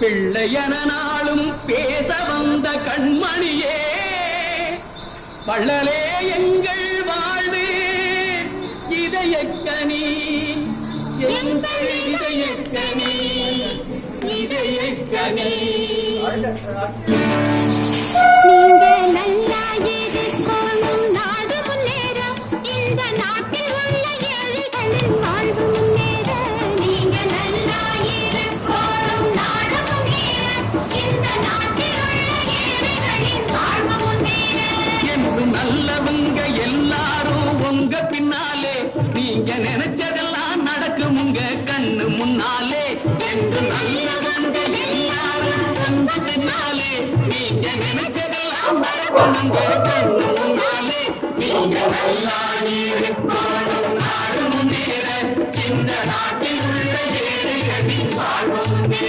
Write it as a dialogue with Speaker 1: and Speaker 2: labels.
Speaker 1: பிள்ளையன நாளும் பேச வந்த கண்மணியே, வள்ளலே எங்கள் வாழ்வு இதயக்கனி, எங்கள் இதயக்கனி, இதயக்கனி. நல்லவங்க எல்லாரும் உங்க பின்னாலே, நீங்க நினைச்சதெல்லாம் நடக்கும் உங்க கண்ணு முன்னாலே. என்று நல்லவங்க எல்லாரும் உங்க பின்னாலே, நீங்க நினைச்சதெல்லாம் நடக்கும் உங்க கண்ணு முன்னாலே. நீங்க நல்லா இருக்கணும், நாடு முன்னேற, இந்த நாட்டில் உள்ள ஏழைகளின் வாழ்வு